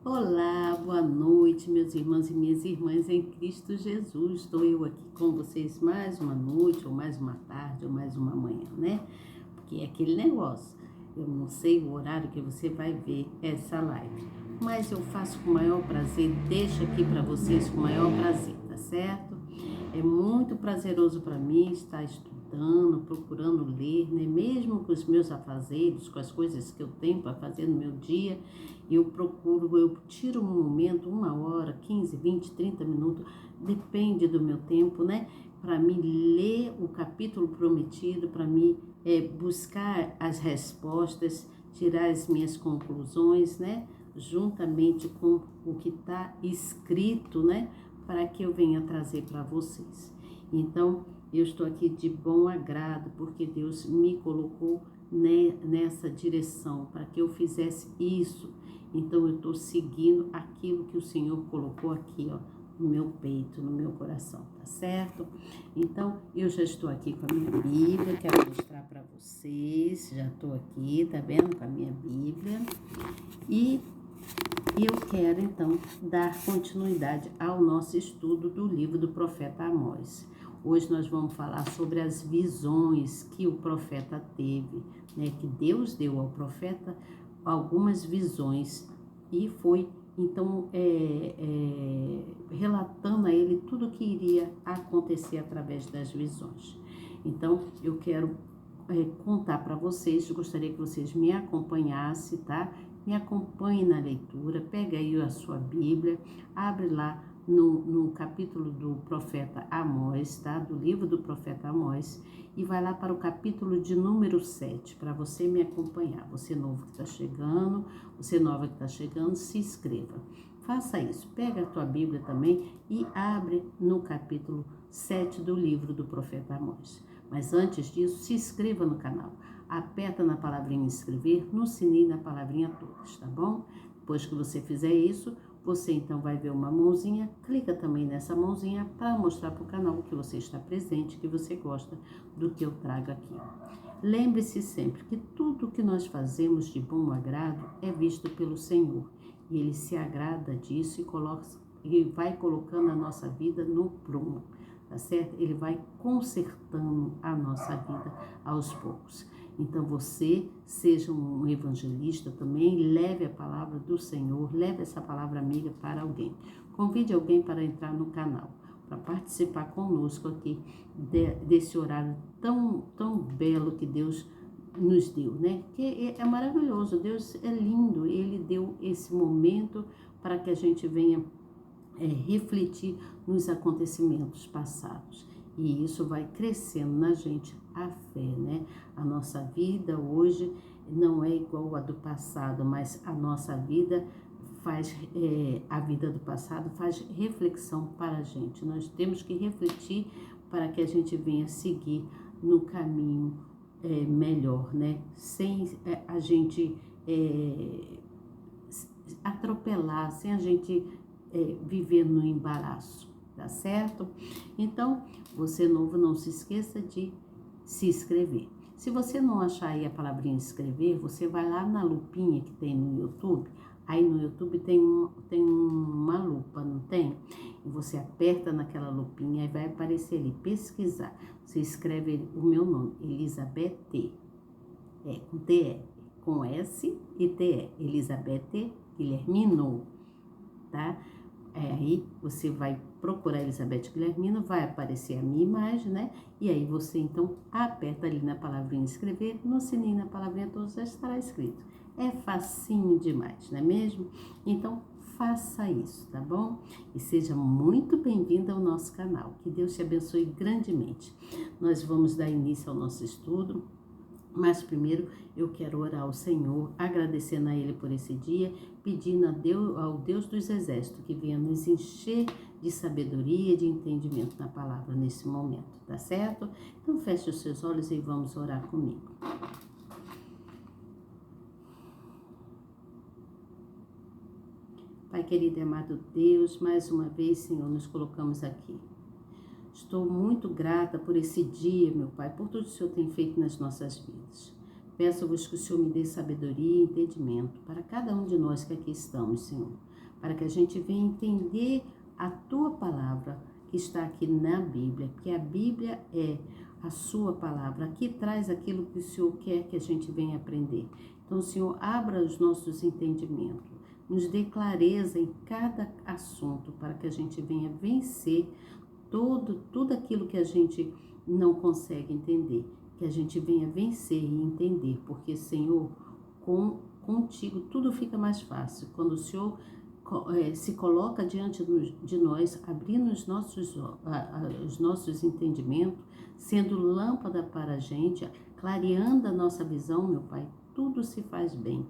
Olá, boa noite, meus irmãos e minhas irmãs em Cristo Jesus. Estou eu aqui com vocês mais uma noite, ou mais uma tarde, ou mais uma manhã, né? Porque é aquele negócio. Eu não sei o horário que você vai ver essa live, mas eu faço com o maior prazer, deixo aqui para vocês com o maior prazer, tá certo? É muito prazeroso para mim estar estudando, procurando ler, né? Mesmo com os meus afazeres, com as coisas que eu tenho para fazer no meu dia, eu tiro um momento, 1 hora, 15, 20, 30 minutos, depende do meu tempo, né? Para mim ler o capítulo prometido, para mim buscar as respostas, tirar as minhas conclusões, né? Juntamente com o que está escrito, né? Para que eu venha trazer para vocês. Então, eu estou aqui de bom agrado, porque Deus me colocou nessa direção, para que eu fizesse isso. Então, eu estou seguindo aquilo que o Senhor colocou aqui, ó, no meu peito, no meu coração, tá certo? Então, eu já estou aqui com a minha Bíblia, quero mostrar para vocês, já estou aqui, tá vendo, com a minha Bíblia, e eu quero, então, dar continuidade ao nosso estudo do livro do profeta Amós. Hoje nós vamos falar sobre as visões que o profeta teve, né? Que Deus deu ao profeta algumas visões e foi, então, relatando a ele tudo o que iria acontecer através das visões. Então, eu quero contar para vocês, eu gostaria que vocês me acompanhassem, tá? Me acompanhe na leitura, pega aí a sua Bíblia, abre lá no capítulo do profeta Amós, tá? Do livro do profeta Amós, e vai lá para o capítulo de número 7, para você me acompanhar. Você novo que está chegando, você nova que está chegando, se inscreva. Faça isso, pega a tua Bíblia também e abre no capítulo 7 do livro do profeta Amós. Mas antes disso, se inscreva no canal. Aperta na palavrinha inscrever, no sininho na palavrinha todas, tá bom? Depois que você fizer isso, você então vai ver uma mãozinha, clica também nessa mãozinha para mostrar para o canal que você está presente, que você gosta do que eu trago aqui. Lembre-se sempre que tudo que nós fazemos de bom agrado é visto pelo Senhor. E Ele se agrada disso e vai colocando a nossa vida no prumo, tá certo? Ele vai consertando a nossa vida aos poucos. Então você seja um evangelista também, leve a palavra do Senhor, leve essa palavra amiga para alguém. Convide alguém para entrar no canal, para participar conosco aqui desse horário tão belo que Deus nos deu, né? Que é maravilhoso, Deus é lindo, Ele deu esse momento para que a gente venha refletir nos acontecimentos passados. E isso vai crescendo na gente a fé, né? A nossa vida hoje não é igual a do passado, mas a nossa vida a vida do passado faz reflexão para a gente. Nós temos que refletir para que a gente venha seguir no caminho melhor, né? Sem a gente atropelar, sem a gente viver no embaraço, tá certo? Então, você novo, não se esqueça de se inscrever. Se você não achar aí a palavrinha inscrever, você vai lá na lupinha que tem no YouTube. Aí no YouTube tem uma lupa, não tem? E você aperta naquela lupinha e vai aparecer ali, pesquisar. Você escreve o meu nome, Elizabeth T. Com T-E, com S e T-E, Elizabeth Guilhermino, tá? Aí você vai procurar Elizabeth Guilhermino, vai aparecer a minha imagem, né? E aí você então aperta ali na palavrinha inscrever, no sininho na palavrinha todos já estará escrito. É facinho demais, não é mesmo? Então faça isso, tá bom? E seja muito bem-vindo ao nosso canal. Que Deus te abençoe grandemente. Nós vamos dar início ao nosso estudo. Mas primeiro eu quero orar ao Senhor, agradecendo a Ele por esse dia, pedindo ao Deus dos Exércitos que venha nos encher de sabedoria e de entendimento na palavra nesse momento, tá certo? Então feche os seus olhos e vamos orar comigo. Pai querido e amado Deus, mais uma vez, Senhor, nos colocamos aqui. Estou muito grata por esse dia, meu Pai, por tudo que o Senhor tem feito nas nossas vidas. Peço-vos que o Senhor me dê sabedoria e entendimento para cada um de nós que aqui estamos, Senhor, para que a gente venha entender a Tua palavra que está aqui na Bíblia, porque a Bíblia é a Sua palavra, aqui traz aquilo que o Senhor quer que a gente venha aprender. Então, Senhor, abra os nossos entendimentos, nos dê clareza em cada assunto, para que a gente venha vencer tudo aquilo que a gente não consegue entender, que a gente venha vencer e entender, porque, Senhor, contigo tudo fica mais fácil, quando o Senhor se coloca diante de nós, abrindo os nossos entendimentos, sendo lâmpada para a gente, clareando a nossa visão, meu Pai, tudo se faz bem.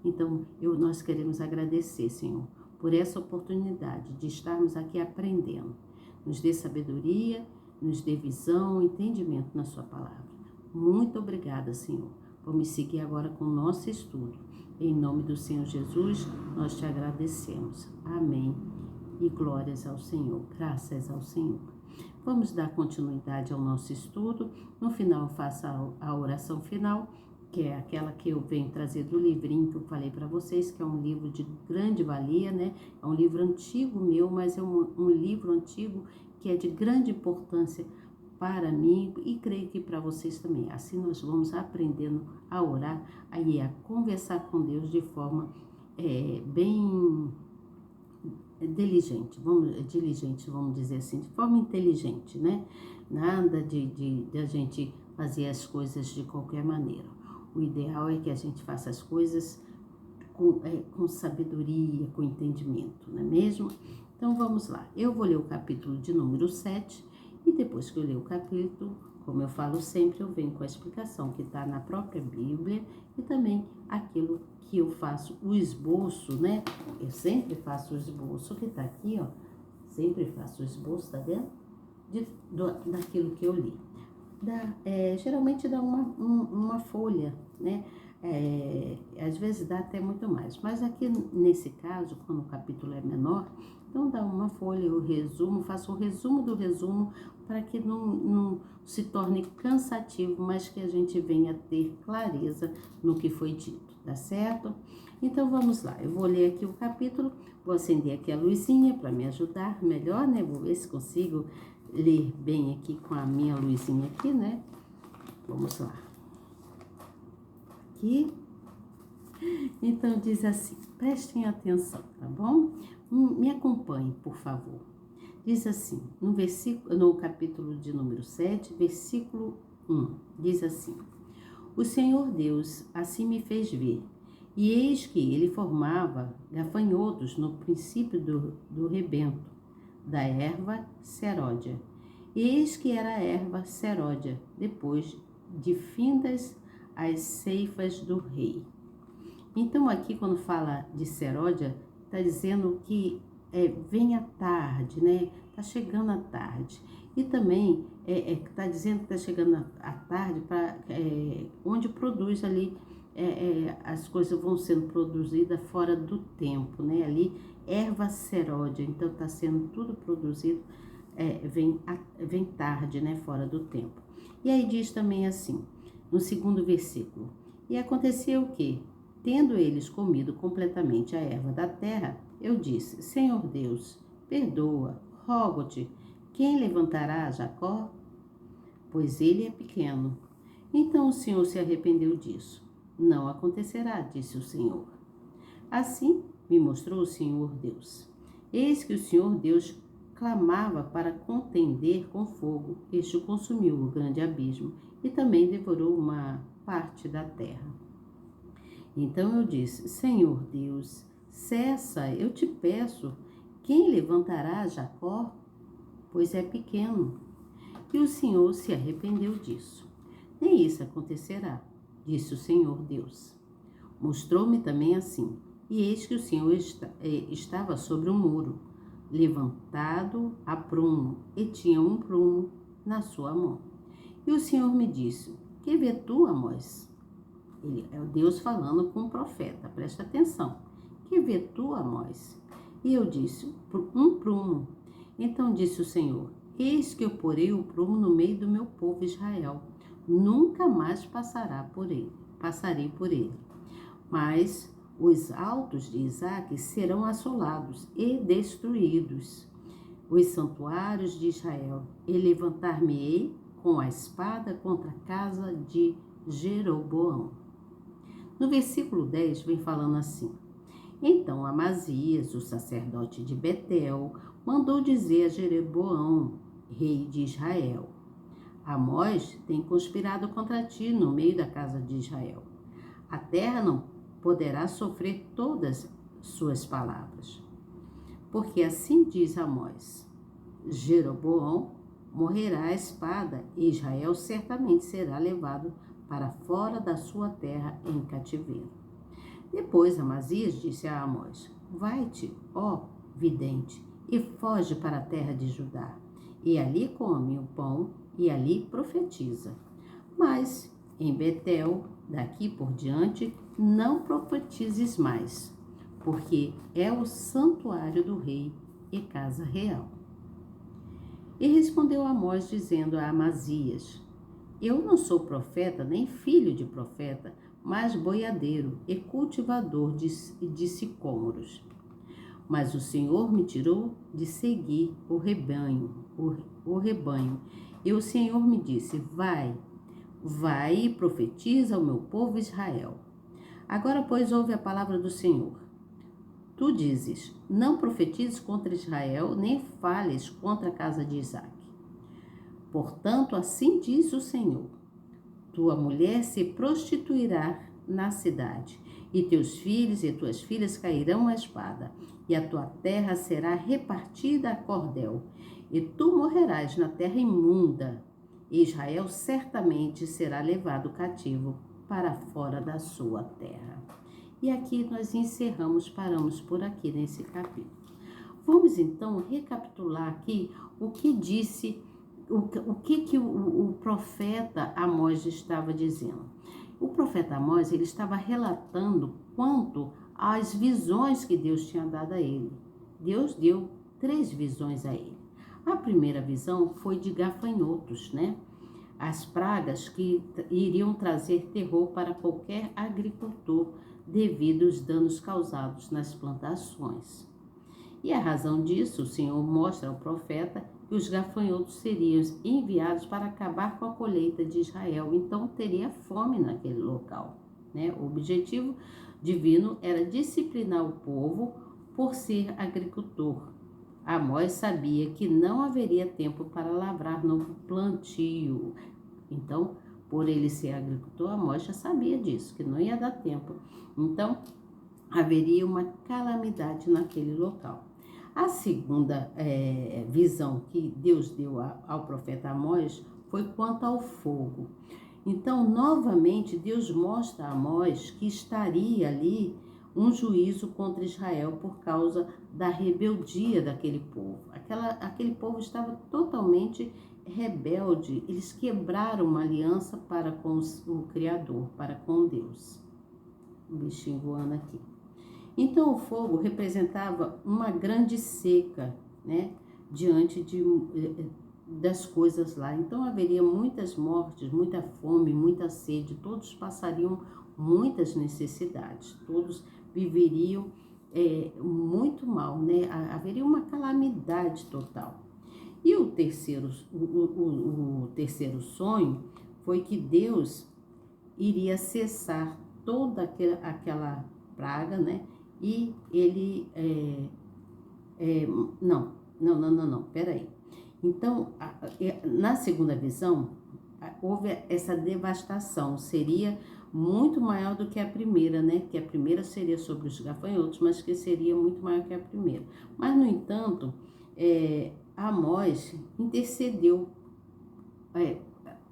Então, nós queremos agradecer, Senhor, por essa oportunidade de estarmos aqui aprendendo. Nos dê sabedoria, nos dê visão, entendimento na sua palavra. Muito obrigada, Senhor. Vamos seguir agora com o nosso estudo. Em nome do Senhor Jesus, nós te agradecemos. Amém. E glórias ao Senhor. Graças ao Senhor. Vamos dar continuidade ao nosso estudo. No final, faça a oração final, que é aquela que eu venho trazer do livrinho que eu falei para vocês, que é um livro de grande valia, né? É um livro antigo meu, mas é um livro antigo que é de grande importância para mim e creio que para vocês também. Assim nós vamos aprendendo a orar, aí a conversar com Deus de forma bem diligente, vamos dizer assim, de forma inteligente, né? Nada de a gente fazer as coisas de qualquer maneira. O ideal é que a gente faça as coisas com sabedoria, com entendimento, não é mesmo? Então vamos lá, eu vou ler o capítulo de número 7 e depois que eu ler o capítulo, como eu falo sempre, eu venho com a explicação que está na própria Bíblia e também aquilo que eu faço, o esboço, né? Eu sempre faço o esboço que está aqui, ó, sempre faço o esboço, tá vendo? Daquilo que eu li. Geralmente dá uma folha, né? Às vezes dá até muito mais, mas aqui nesse caso, quando o capítulo é menor, então dá uma folha, eu resumo, faço um resumo do resumo para que não se torne cansativo, mas que a gente venha ter clareza no que foi dito, tá certo? Então vamos lá, eu vou ler aqui o capítulo, vou acender aqui a luzinha para me ajudar melhor, né? Vou ver se consigo ler bem aqui com a minha luzinha aqui, né? Vamos lá. Aqui. Então diz assim, prestem atenção, tá bom? Me acompanhe, por favor. Diz assim, no capítulo de número 7, versículo 1, diz assim: O Senhor Deus assim me fez ver, e eis que ele formava gafanhotos no princípio do rebento, da erva seródia. Eis que era a erva seródia, depois de findas as ceifas do rei. Então aqui quando fala de seródia, está dizendo que vem à tarde, né? Está chegando à tarde. E também está dizendo que está chegando à tarde para onde produz ali, as coisas vão sendo produzidas fora do tempo, né? Ali, erva seródia, então está sendo tudo produzido, vem tarde, né? Fora do tempo. E aí diz também assim, no segundo versículo, e acontecia o quê? Tendo eles comido completamente a erva da terra, eu disse, Senhor Deus, perdoa, rogo-te, quem levantará a Jacó? Pois ele é pequeno. Então o Senhor se arrependeu disso. Não acontecerá, disse o Senhor. Assim me mostrou o Senhor Deus. Eis que o Senhor Deus clamava para contender com fogo. Este o consumiu o grande abismo e também devorou uma parte da terra. Então eu disse, Senhor Deus, cessa, eu te peço, quem levantará Jacó? Pois é pequeno. E o Senhor se arrependeu disso. Nem isso acontecerá, disse o Senhor Deus. Mostrou-me também assim, e eis que o Senhor estava sobre um muro, levantado a prumo, e tinha um prumo na sua mão. E o Senhor me disse, que vê tu, Amós? Ele é o Deus falando com o profeta, presta atenção. Que vê tu, Amós? E eu disse, um prumo. Então disse o Senhor, eis que eu porei o prumo no meio do meu povo Israel, nunca mais passará por ele. passarei por ele. Mas os altos de Isaque serão assolados e destruídos, os santuários de Israel, e levantar-me-ei com a espada contra a casa de Jeroboão. No versículo 10 vem falando assim: Então Amazias, o sacerdote de Betel, mandou dizer a Jeroboão, rei de Israel: Amós tem conspirado contra ti no meio da casa de Israel. A terra não poderá sofrer todas suas palavras. Porque assim diz Amós: Jeroboão morrerá à espada, e Israel certamente será levado para fora da sua terra em cativeiro. Depois Amazias disse a Amós: Vai-te, ó vidente, e foge para a terra de Judá, e ali come o pão, e ali profetiza. Mas em Betel, daqui por diante, não profetizes mais, porque é o santuário do rei e casa real. E respondeu Amós, dizendo a Amazias: Eu não sou profeta, nem filho de profeta, mas boiadeiro e cultivador de sicômoros. Mas o Senhor me tirou de seguir o rebanho, e o Senhor me disse: Vai e profetiza ao meu povo Israel. Agora, pois, ouve a palavra do Senhor. Tu dizes: Não profetizes contra Israel, nem fales contra a casa de Isaque. Portanto, assim diz o Senhor: Tua mulher se prostituirá na cidade, e teus filhos e tuas filhas cairão à espada, e a tua terra será repartida a cordel, e tu morrerás na terra imunda, e Israel certamente será levado cativo para fora da sua terra. E aqui nós paramos por aqui nesse capítulo. Vamos então recapitular aqui o que disse, o que o profeta Amós estava dizendo. O profeta Amós, ele estava relatando quanto às visões que Deus tinha dado a ele. Deus deu 3 visões a ele. A primeira visão foi de gafanhotos, né? As pragas que iriam trazer terror para qualquer agricultor devido aos danos causados nas plantações. E a razão disso, o Senhor mostra ao profeta que os gafanhotos seriam enviados para acabar com a colheita de Israel, então teria fome naquele local, né? O objetivo divino era disciplinar o povo por ser agricultor. Amós sabia que não haveria tempo para lavrar novo plantio. Então, por ele ser agricultor, Amós já sabia disso, que não ia dar tempo. Então, haveria uma calamidade naquele local. A segunda visão que Deus deu ao profeta Amós foi quanto ao fogo. Então, novamente, Deus mostra a Amós que estaria ali um juízo contra Israel por causa da rebeldia daquele povo. Aquele povo estava totalmente rebelde, eles quebraram uma aliança para com o Criador, para com Deus. O bichinho voando aqui. Então o fogo representava uma grande seca, né, diante das coisas lá. Então haveria muitas mortes, muita fome, muita sede, todos passariam muitas necessidades, todos viveriam muito mal, né? Haveria uma calamidade total. E o terceiro sonho foi que Deus iria cessar toda aquela praga, né? E ele... Não, peraí. Então, na segunda visão, houve essa devastação, seria muito maior do que a primeira, né? Que a primeira seria sobre os gafanhotos, mas que seria muito maior que a primeira. Mas, no entanto, Amós intercedeu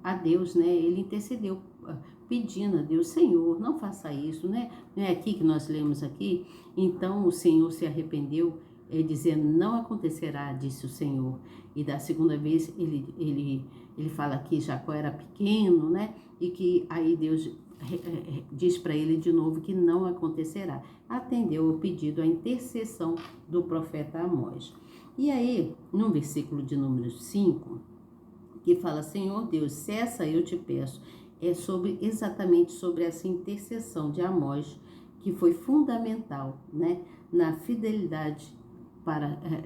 a Deus, né? Ele intercedeu pedindo a Deus: Senhor, não faça isso, né? Não é aqui que nós lemos aqui? Então o Senhor se arrependeu, dizendo: não acontecerá, disse o Senhor. E da segunda vez ele fala que Jacó era pequeno, né? E que aí Deus diz para ele de novo que não acontecerá. Atendeu o pedido, a intercessão do profeta Amós. E aí, no versículo de número 5, que fala: Senhor Deus, cessa, eu te peço, é exatamente sobre essa intercessão de Amós, que foi fundamental, né, na fidelidade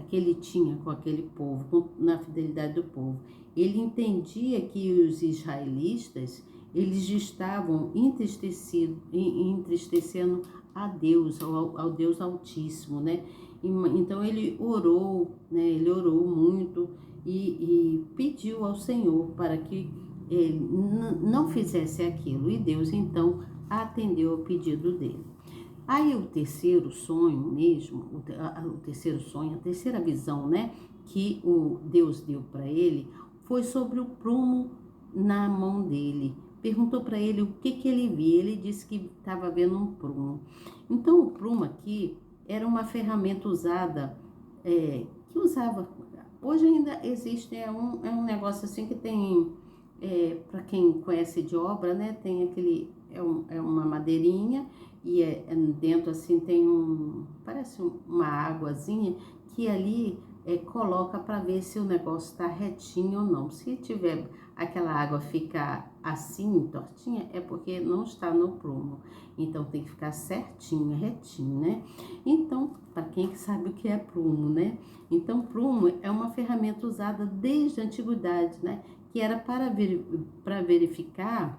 que ele tinha com aquele povo, na fidelidade do povo. Ele entendia que os israelitas, eles estavam entristecendo a Deus, ao Deus Altíssimo, né? Então ele orou, né? Ele orou muito e pediu ao Senhor para que ele não fizesse aquilo. E Deus então atendeu ao pedido dele. Aí o terceiro sonho mesmo, o terceiro sonho, a terceira visão, né, que o Deus deu para ele, foi sobre o prumo na mão dele. Perguntou para ele o que ele via. Ele disse que estava vendo um prumo. Então o prumo aqui era uma ferramenta usada, que usava, hoje ainda existe, é um negócio assim que tem, para quem conhece de obra, né, tem aquele, é uma madeirinha, e dentro assim tem parece uma águazinha, que ali coloca para ver se o negócio está retinho ou não. Se tiver aquela água ficar assim, tortinha, é porque não está no prumo. Então tem que ficar certinho, retinho, né? Então, para quem sabe o que é prumo, né? Então, prumo é uma ferramenta usada desde a antiguidade, né? Que era para verificar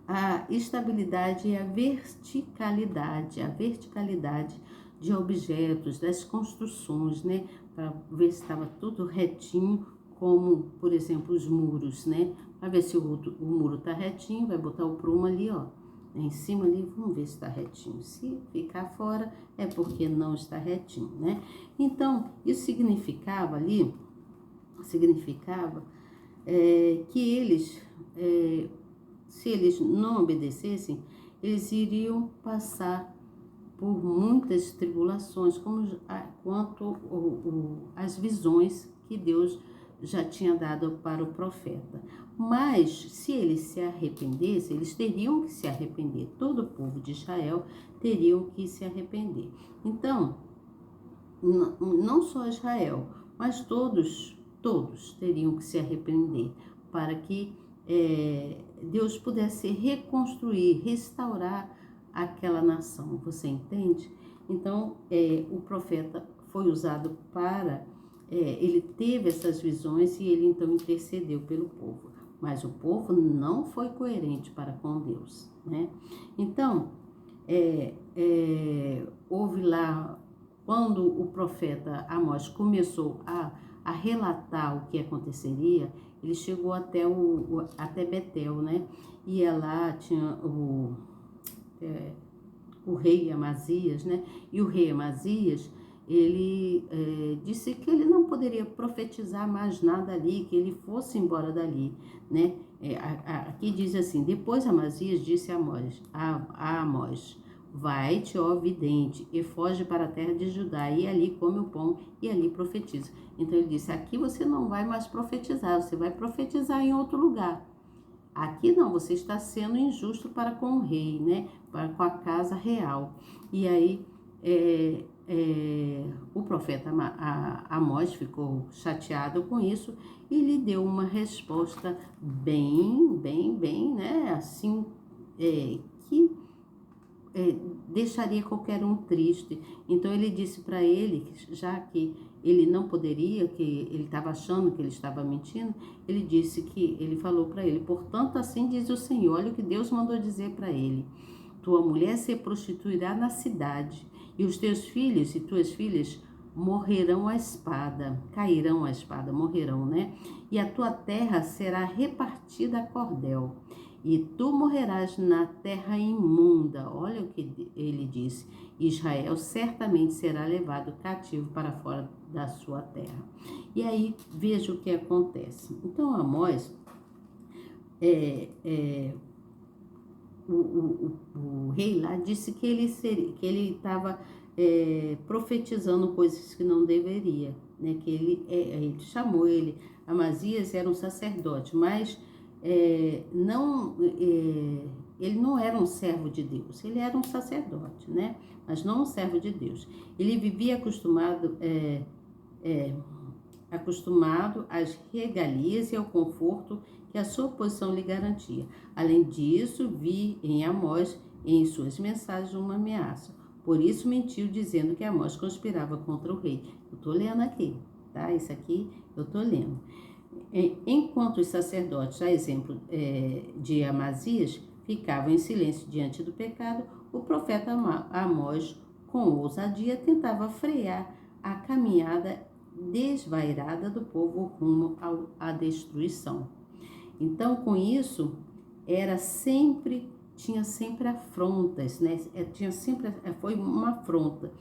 a estabilidade e a verticalidade de objetos, das construções, né? Para ver se estava tudo retinho, como, por exemplo, os muros, né? Para ver se o muro está retinho, vai botar o prumo ali, ó, em cima ali, vamos ver se está retinho. Se ficar fora, é porque não está retinho, né? Então, isso significava que eles, se eles não obedecessem, eles iriam passar por muitas tribulações, quanto as visões que Deus já tinha dado para o profeta. Mas, se eles se arrependessem, eles teriam que se arrepender. Todo o povo de Israel teriam que se arrepender. Então, não só Israel, mas todos teriam que se arrepender para que Deus pudesse reconstruir, restaurar aquela nação, você entende? Então, o profeta foi usado ele teve essas visões e ele então intercedeu pelo povo, mas o povo não foi coerente para com Deus, né? Então, houve lá, quando o profeta Amós começou a relatar o que aconteceria, ele chegou até Betel, né? E lá tinha o rei Amazias, né? E o rei Amazias, ele disse que ele não poderia profetizar mais nada ali, que ele fosse embora dali, né? Aqui diz assim: depois Amazias disse a Amós: vai-te, ó vidente, e foge para a terra de Judá, e ali come o pão, e ali profetiza. Então ele disse: aqui você não vai mais profetizar, você vai profetizar em outro lugar. Aqui não, você está sendo injusto para com o rei, né? Com a casa real. E aí o profeta Amós ficou chateado com isso e lhe deu uma resposta bem, né? Assim, que deixaria qualquer um triste. Então ele disse para ele, já que ele não poderia, que ele estava achando que ele estava mentindo, ele falou para ele: portanto, assim diz o Senhor, olha o que Deus mandou dizer para ele: tua mulher se prostituirá na cidade, e os teus filhos e tuas filhas morrerão à espada, cairão à espada, morrerão, né? E a tua terra será repartida a cordel, e tu morrerás na terra imunda. Olha o que ele disse: Israel certamente será levado cativo para fora da sua terra. E aí, veja o que acontece. Então, Amós, o rei lá disse que ele estava profetizando coisas que não deveria, né? Que ele chamou Amazias era um sacerdote, mas ele não era um servo de Deus, ele era um sacerdote, né? Mas não um servo de Deus. Ele vivia acostumado acostumado às regalias e ao conforto que a sua posição lhe garantia. Além disso, vi em Amós e em suas mensagens uma ameaça. Por isso mentiu, dizendo que Amós conspirava contra o rei. Eu estou lendo aqui, tá? Isso aqui eu estou lendo. Enquanto os sacerdotes, a exemplo de Amazias, ficavam em silêncio diante do pecado, o profeta Amós, com ousadia, tentava frear a caminhada desvairada do povo rumo à destruição. Então, com isso, tinha sempre afrontas, né? Foi uma afronta.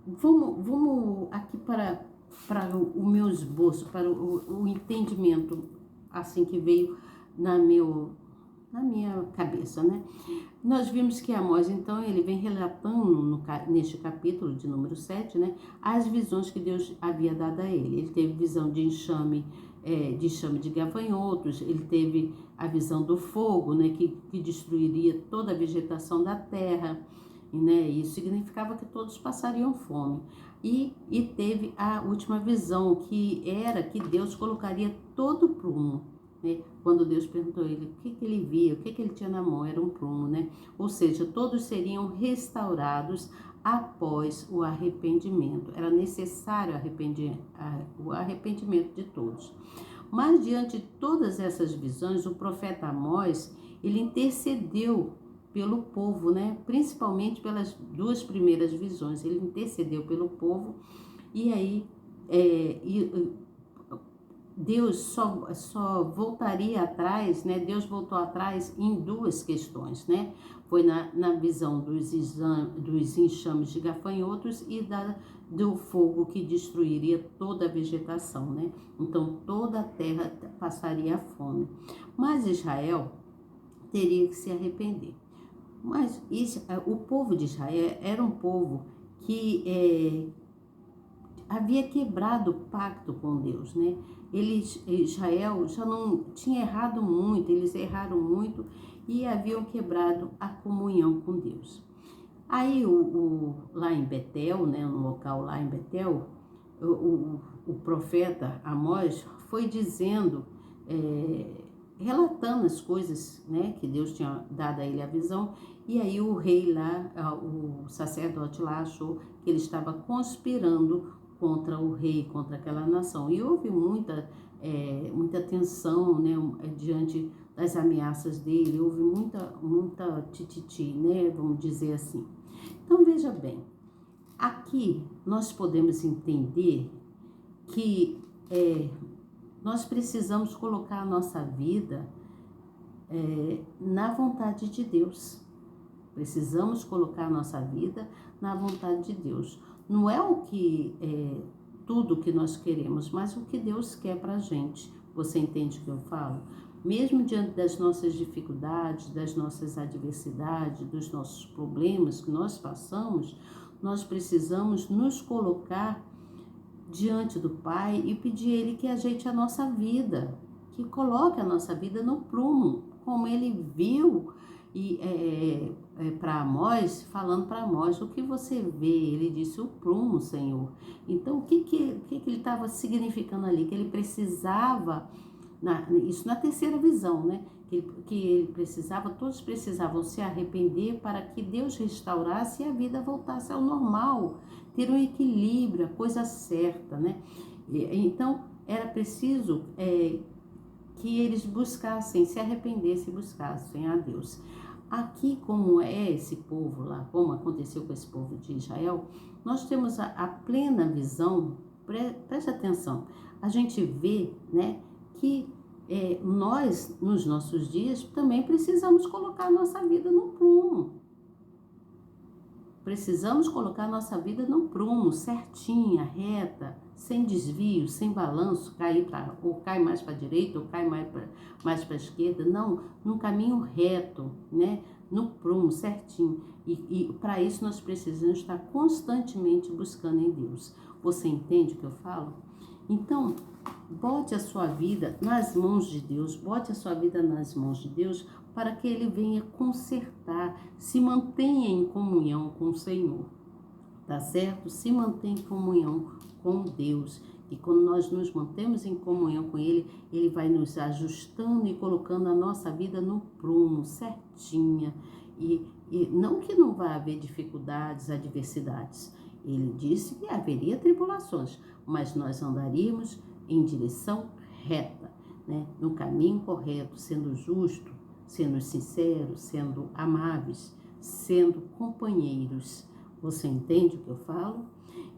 Vamos aqui para o meu esboço, para o entendimento assim que veio na minha cabeça, né? Nós vimos que Amós, então, ele vem relatando neste capítulo de número 7, né, as visões que Deus havia dado a ele. Ele teve visão de enxame de gafanhotos, ele teve a visão do fogo, né, que destruiria toda a vegetação da terra, né? Isso significava que todos passariam fome. E teve a última visão, que era que Deus colocaria todo o prumo, né? Quando Deus perguntou a ele o que ele via, o que ele tinha na mão, era um prumo, né? Ou seja, todos seriam restaurados após o arrependimento. Era necessário o arrependimento de todos. Mas diante de todas essas visões, o profeta Amós, ele intercedeu pelo povo, né? Principalmente pelas duas primeiras visões. Ele intercedeu pelo povo e aí Deus só voltaria atrás, né? Deus voltou atrás em duas questões, né? Foi na visão dos enxames de gafanhotos e do fogo que destruiria toda a vegetação, né? Então toda a terra passaria fome. Mas Israel teria que se arrepender. Mas o povo de Israel era um povo que havia quebrado o pacto com Deus, né? Israel já não tinha errado muito, eles erraram muito e haviam quebrado a comunhão com Deus. Aí lá em Betel, né, no local lá em Betel, o profeta Amós foi dizendo, relatando as coisas, né, que Deus tinha dado a ele a visão, e aí o rei lá, o sacerdote lá achou que ele estava conspirando contra o rei, contra aquela nação. E houve muita tensão, né, diante das ameaças dele, houve muita tititi, né, vamos dizer assim. Então, veja bem, aqui nós podemos entender que nós precisamos colocar a nossa vida na vontade de Deus. Precisamos colocar a nossa vida na vontade de Deus. Não é tudo o que nós queremos, mas o que Deus quer pra gente. Você entende o que eu falo? Mesmo diante das nossas dificuldades, das nossas adversidades, dos nossos problemas que nós passamos, nós precisamos nos colocar diante do Pai e pedir a Ele que ajeite a nossa vida, que coloque a nossa vida no prumo, como Ele viu para Amós, falando para Amós, o que você vê? Ele disse, o prumo, Senhor. Então, o que ele estava significando ali? Que ele precisava, isso na terceira visão, né? Que ele precisava, todos precisavam se arrepender para que Deus restaurasse e a vida voltasse ao normal, ter um equilíbrio, a coisa certa, né? Então, era preciso que eles buscassem, se arrependessem e buscassem a Deus. Aqui, como é esse povo lá, como aconteceu com esse povo de Israel, nós temos a plena visão, preste atenção, a gente vê, né, que nós, nos nossos dias, também precisamos colocar a nossa vida no prumo. Precisamos colocar a nossa vida no prumo, certinha, reta, sem desvio, sem balanço, ou cai mais para a direita, ou cai mais para a esquerda. Não, num caminho reto, né? No prumo, certinho. E para isso nós precisamos estar constantemente buscando em Deus. Você entende o que eu falo? Então, bote a sua vida nas mãos de Deus, bote a sua vida nas mãos de Deus, para que Ele venha consertar, se mantenha em comunhão com o Senhor. tá certo? Se mantém em comunhão com Deus. E quando nós nos mantemos em comunhão com Ele, Ele vai nos ajustando e colocando a nossa vida no prumo, certinha. E não que não vai haver dificuldades, adversidades. Ele disse que haveria tribulações, mas nós andaríamos em direção reta, né? No caminho correto, sendo justo, sendo sinceros, sendo amáveis, sendo companheiros. Você entende o que eu falo?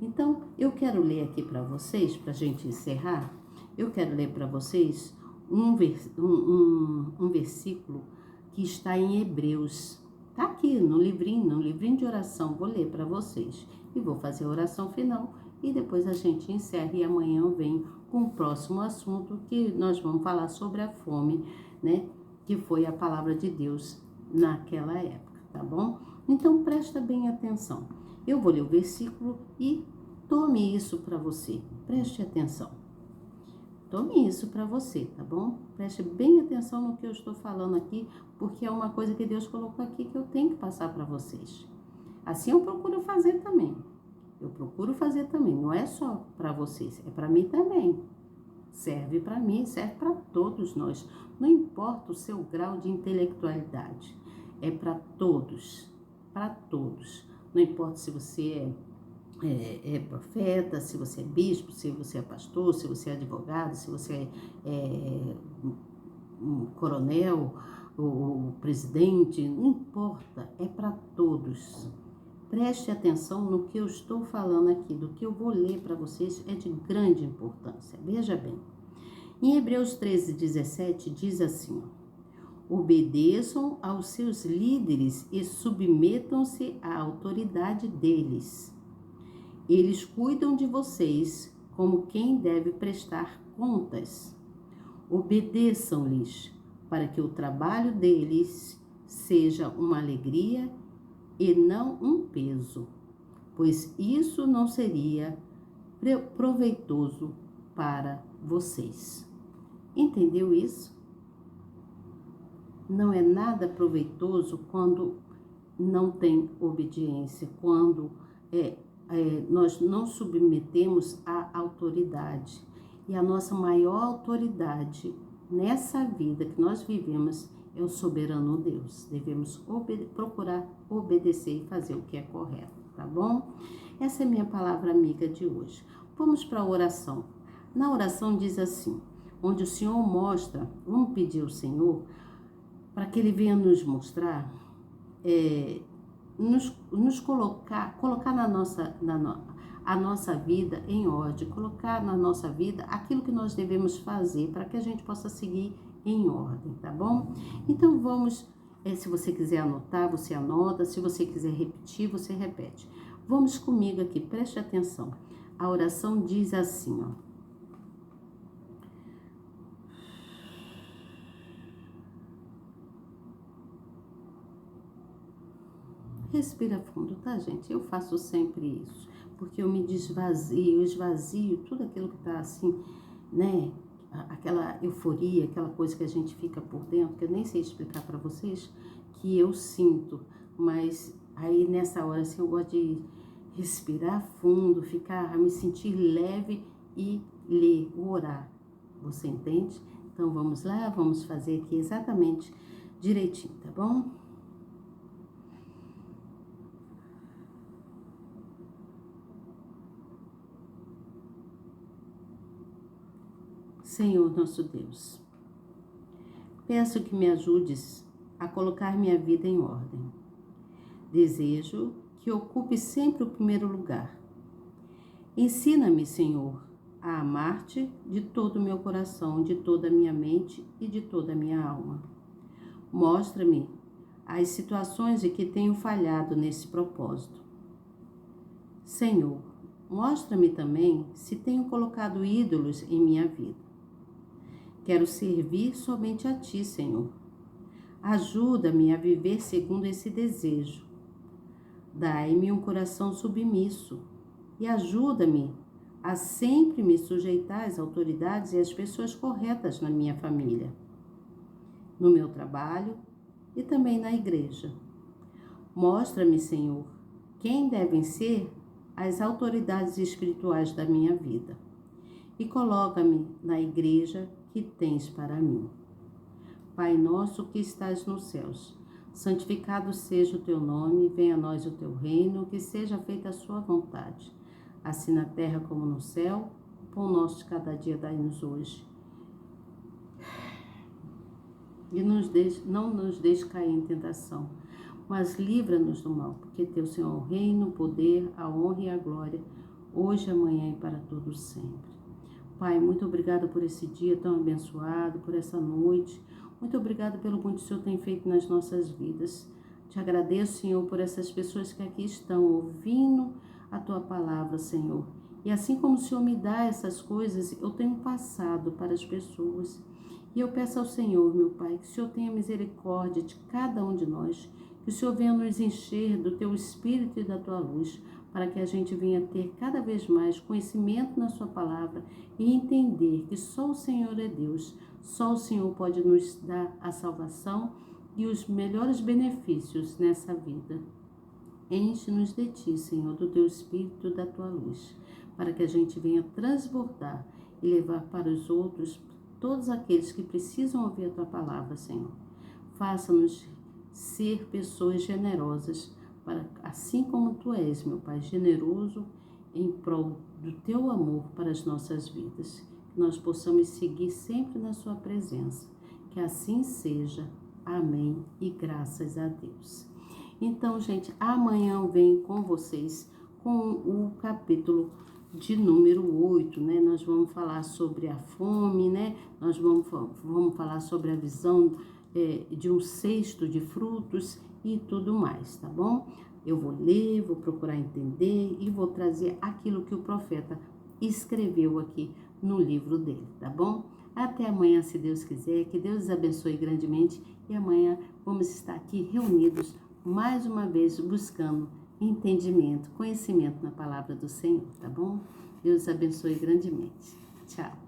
Então, eu quero ler aqui para vocês, para a gente encerrar, eu quero ler para vocês um versículo que está em Hebreus. Está aqui no livrinho de oração, vou ler para vocês. E vou fazer a oração final e depois a gente encerra e amanhã eu venho com o próximo assunto que nós vamos falar sobre a fome, né? Que foi a palavra de Deus naquela época, tá bom? Então presta bem atenção. Eu vou ler o versículo e tome isso para você. Preste atenção. Tome isso para você, tá bom? Preste bem atenção no que eu estou falando aqui, porque é uma coisa que Deus colocou aqui que eu tenho que passar para vocês. Assim eu procuro fazer também. Não é só para vocês, é para mim também. Serve para mim, serve para todos nós. Não importa o seu grau de intelectualidade, é para todos, para todos. Não importa se você é profeta, se você é bispo, se você é pastor, se você é advogado, se você é um coronel, ou presidente, não importa, é para todos. Preste atenção no que eu estou falando aqui, do que eu vou ler para vocês, é de grande importância. Veja bem, em Hebreus 13:17 diz assim: obedeçam aos seus líderes e submetam-se à autoridade deles. Eles cuidam de vocês como quem deve prestar contas. Obedeçam-lhes, para que o trabalho deles seja uma alegria e não um peso, pois isso não seria proveitoso para vocês. Entendeu isso? Não é nada proveitoso quando não tem obediência, quando nós não submetemos à autoridade. E a nossa maior autoridade nessa vida que nós vivemos é o soberano Deus. Devemos procurar obedecer e fazer o que é correto, tá bom? Essa é minha palavra amiga de hoje. Vamos para a oração. Na oração diz assim, onde o Senhor mostra, vamos pedir ao Senhor para que Ele venha nos mostrar, nos colocar a nossa vida em ordem, colocar na nossa vida aquilo que nós devemos fazer para que a gente possa seguir em ordem, tá bom? Então vamos, se você quiser anotar, você anota, se você quiser repetir, você repete. Vamos comigo aqui, preste atenção. A oração diz assim, ó. Respira fundo, tá, gente? Eu faço sempre isso, porque eu me desvazio, eu esvazio tudo aquilo que tá assim, né? Aquela euforia, aquela coisa que a gente fica por dentro, que eu nem sei explicar para vocês, que eu sinto. Mas aí nessa hora, assim, eu gosto de respirar fundo, me sentir leve e ler, orar. Você entende? Então vamos lá, vamos fazer aqui exatamente direitinho, tá bom? Senhor nosso Deus, peço que me ajudes a colocar minha vida em ordem. Desejo que ocupe sempre o primeiro lugar. Ensina-me, Senhor, a amar-te de todo o meu coração, de toda a minha mente e de toda a minha alma. Mostra-me as situações em que tenho falhado nesse propósito. Senhor, mostra-me também se tenho colocado ídolos em minha vida. Quero servir somente a Ti, Senhor. Ajuda-me a viver segundo esse desejo. Dai-me um coração submisso e ajuda-me a sempre me sujeitar às autoridades e às pessoas corretas na minha família, no meu trabalho e também na igreja. Mostra-me, Senhor, quem devem ser as autoridades espirituais da minha vida e coloca-me na igreja que tens para mim. Pai nosso que estás nos céus, santificado seja o teu nome, venha a nós o teu reino, que seja feita a sua vontade, assim na terra como no céu. O pão nosso de cada dia dai-nos hoje. E não nos deixe cair em tentação, mas livra-nos do mal, porque teu Senhor é o reino, o poder, a honra e a glória, hoje, amanhã e para todos sempre. Pai, muito obrigada por esse dia tão abençoado, por essa noite. Muito obrigada pelo muito que o Senhor tem feito nas nossas vidas. Te agradeço, Senhor, por essas pessoas que aqui estão ouvindo a Tua palavra, Senhor. E assim como o Senhor me dá essas coisas, eu tenho passado para as pessoas. E eu peço ao Senhor, meu Pai, que o Senhor tenha misericórdia de cada um de nós, que o Senhor venha nos encher do Teu Espírito e da Tua luz, para que a gente venha ter cada vez mais conhecimento na Sua palavra e entender que só o Senhor é Deus, só o Senhor pode nos dar a salvação e os melhores benefícios nessa vida. Enche-nos de Ti, Senhor, do Teu Espírito e da Tua luz, para que a gente venha transbordar e levar para os outros todos aqueles que precisam ouvir a Tua palavra, Senhor. Faça-nos ser pessoas generosas, para, assim como Tu és, meu Pai, generoso em prol do Teu amor para as nossas vidas. Que nós possamos seguir sempre na Sua presença. Que assim seja. Amém. E graças a Deus. Então, gente, amanhã eu venho com vocês com o capítulo de número 8, né? Nós vamos falar sobre a fome, né? Nós vamos falar sobre a visão de um cesto de frutos e tudo mais, tá bom? Eu vou ler, vou procurar entender e vou trazer aquilo que o profeta escreveu aqui no livro dele, tá bom? Até amanhã, se Deus quiser, que Deus os abençoe grandemente e amanhã vamos estar aqui reunidos mais uma vez buscando entendimento, conhecimento na palavra do Senhor, tá bom? Deus os abençoe grandemente. Tchau.